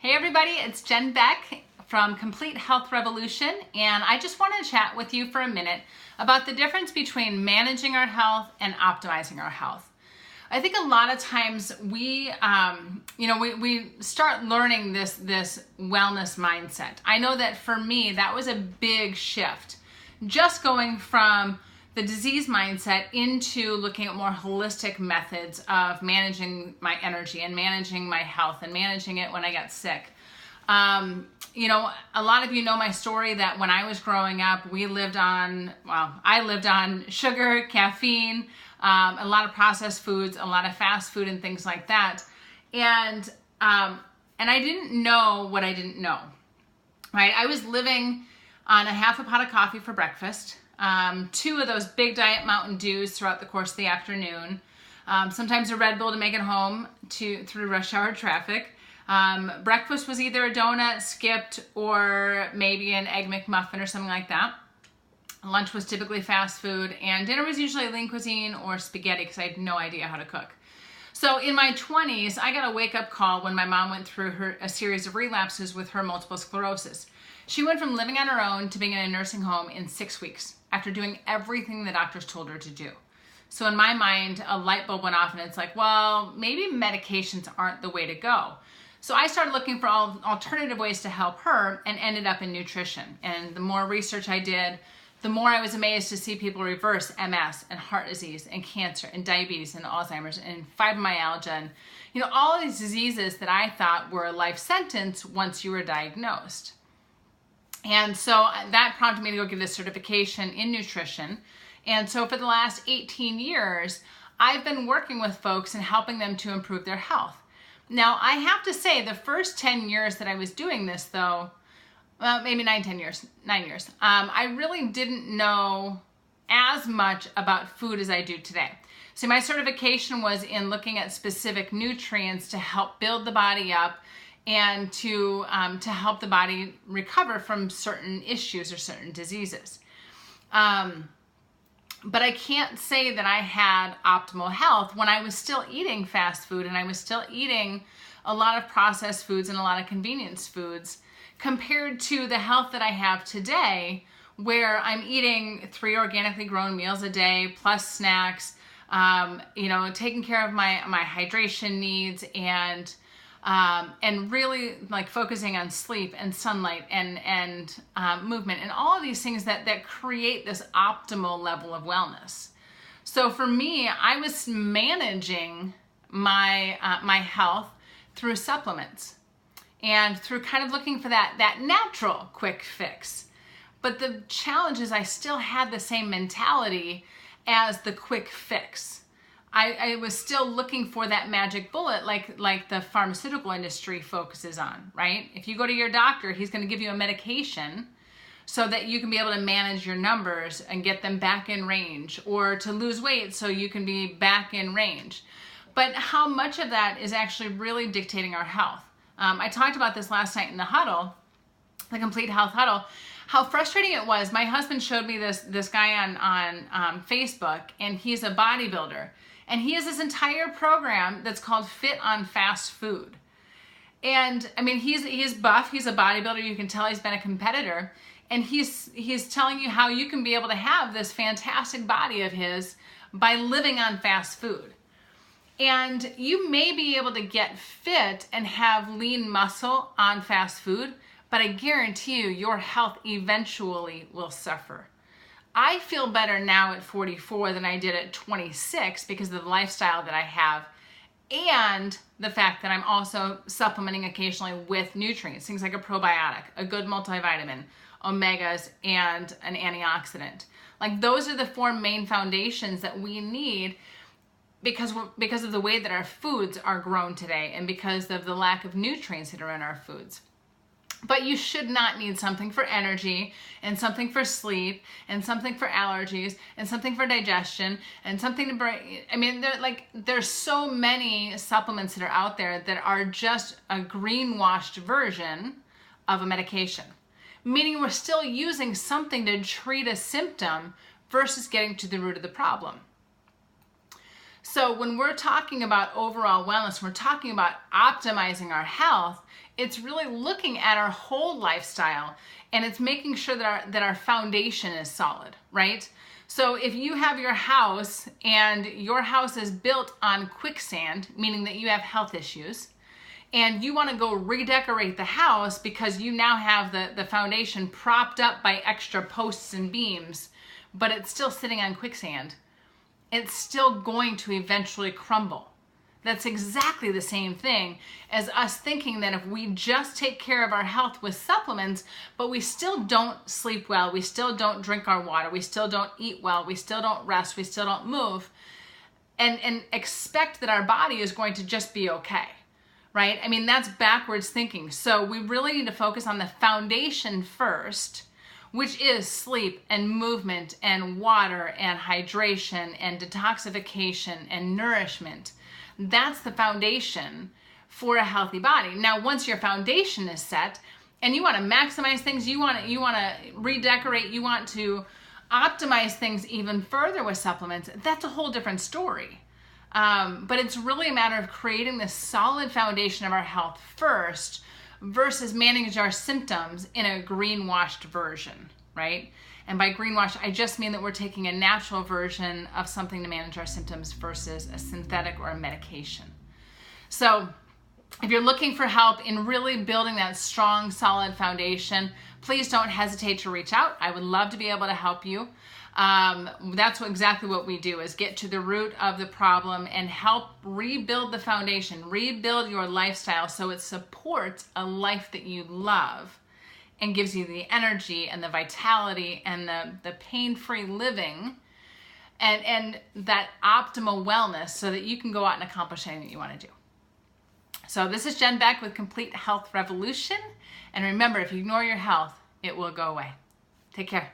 Hey everybody, it's Jen Beck from Complete Health Revolution, and I just want to chat with you for a minute about the difference between managing our health and optimizing our health. I think a lot of times we start learning this wellness mindset. I know that for me, that was a big shift. Just going from the disease mindset into looking at more holistic methods of managing my energy and managing my health and managing it when I got sick. A lot of you know my story that when I was growing up, I lived on sugar, caffeine, a lot of processed foods, a lot of fast food and things like that. And I didn't know what I didn't know, right? I was living on a half a pot of coffee for breakfast, 2 of those big diet Mountain Dews throughout the course of the afternoon, sometimes a Red Bull to make it home through rush hour traffic. Breakfast was either a donut, skipped, or maybe an Egg McMuffin or something like that. Lunch was typically fast food, and dinner was usually lean cuisine or spaghetti because I had no idea how to cook. So in my 20s, I got a wake-up call when my mom went through a series of relapses with her multiple sclerosis. She went from living on her own to being in a nursing home in 6 weeks after doing everything the doctors told her to do. So in my mind, a light bulb went off and it's like, well, maybe medications aren't the way to go. So I started looking for alternative ways to help her and ended up in nutrition. And the more research I did, the more I was amazed to see people reverse MS and heart disease and cancer and diabetes and Alzheimer's and fibromyalgia and all of these diseases that I thought were a life sentence once you were diagnosed. And so that prompted me to go get this certification in nutrition. And so for the last 18 years, I've been working with folks and helping them to improve their health. Now, I have to say the first 10 years that I was doing this though, maybe 9 years, I really didn't know as much about food as I do today. So my certification was in looking at specific nutrients to help build the body up and to help the body recover from certain issues or certain diseases. But I can't say that I had optimal health when I was still eating fast food and I was still eating a lot of processed foods and a lot of convenience foods compared to the health that I have today, where I'm eating 3 organically grown meals a day plus snacks, taking care of my hydration needs and really like focusing on sleep and sunlight and movement and all of these things that create this optimal level of wellness. So for me, I was managing my health through supplements and through kind of looking for that natural quick fix. But the challenge is I still had the same mentality as the quick fix. I was still looking for that magic bullet like the pharmaceutical industry focuses on, right? If you go to your doctor, he's going to give you a medication so that you can be able to manage your numbers and get them back in range, or to lose weight so you can be back in range. But how much of that is actually really dictating our health? I talked about this last night in the huddle, the Complete Health Huddle, how frustrating it was. My husband showed me this guy on Facebook, and he's a bodybuilder. And he has this entire program that's called Fit on Fast Food. And I mean, he's buff, he's a bodybuilder, you can tell he's been a competitor. And he's telling you how you can be able to have this fantastic body of his by living on fast food. And you may be able to get fit and have lean muscle on fast food, but I guarantee you your health eventually will suffer. I feel better now at 44 than I did at 26 because of the lifestyle that I have and the fact that I'm also supplementing occasionally with nutrients, things like a probiotic, a good multivitamin, omegas, and an antioxidant. Like those are the 4 main foundations that we need because of the way that our foods are grown today and because of the lack of nutrients that are in our foods. But you should not need something for energy and something for sleep and something for allergies and something for digestion and something to bring. I mean, there's so many supplements that are out there that are just a greenwashed version of a medication, meaning we're still using something to treat a symptom versus getting to the root of the problem. So when we're talking about overall wellness, we're talking about optimizing our health, it's really looking at our whole lifestyle, and it's making sure that our foundation is solid, right? So if you have your house and your house is built on quicksand, meaning that you have health issues, and you want to go redecorate the house because you now have the foundation propped up by extra posts and beams, but it's still sitting on quicksand, it's still going to eventually crumble. That's exactly the same thing as us thinking that if we just take care of our health with supplements, but we still don't sleep well, we still don't drink our water, we still don't eat well, we still don't rest, we still don't move, and expect that our body is going to just be okay, right? I mean, that's backwards thinking. So we really need to focus on the foundation first, which is sleep and movement and water and hydration and detoxification and nourishment. That's the foundation for a healthy body. Now, once your foundation is set and you want to maximize things, you want to redecorate, you want to optimize things even further with supplements, that's a whole different story. But it's really a matter of creating this solid foundation of our health first versus managing our symptoms in a greenwashed version, right? And by greenwash, I just mean that we're taking a natural version of something to manage our symptoms versus a synthetic or a medication. So if you're looking for help in really building that strong, solid foundation, please don't hesitate to reach out. I would love to be able to help you. That's exactly what we do, is get to the root of the problem and help rebuild the foundation, rebuild your lifestyle so it supports a life that you love and gives you the energy and the vitality and the pain-free living and that optimal wellness so that you can go out and accomplish anything that you want to do. So this is Jen Beck with Complete Health Revolution. And remember, if you ignore your health, it will go away. Take care.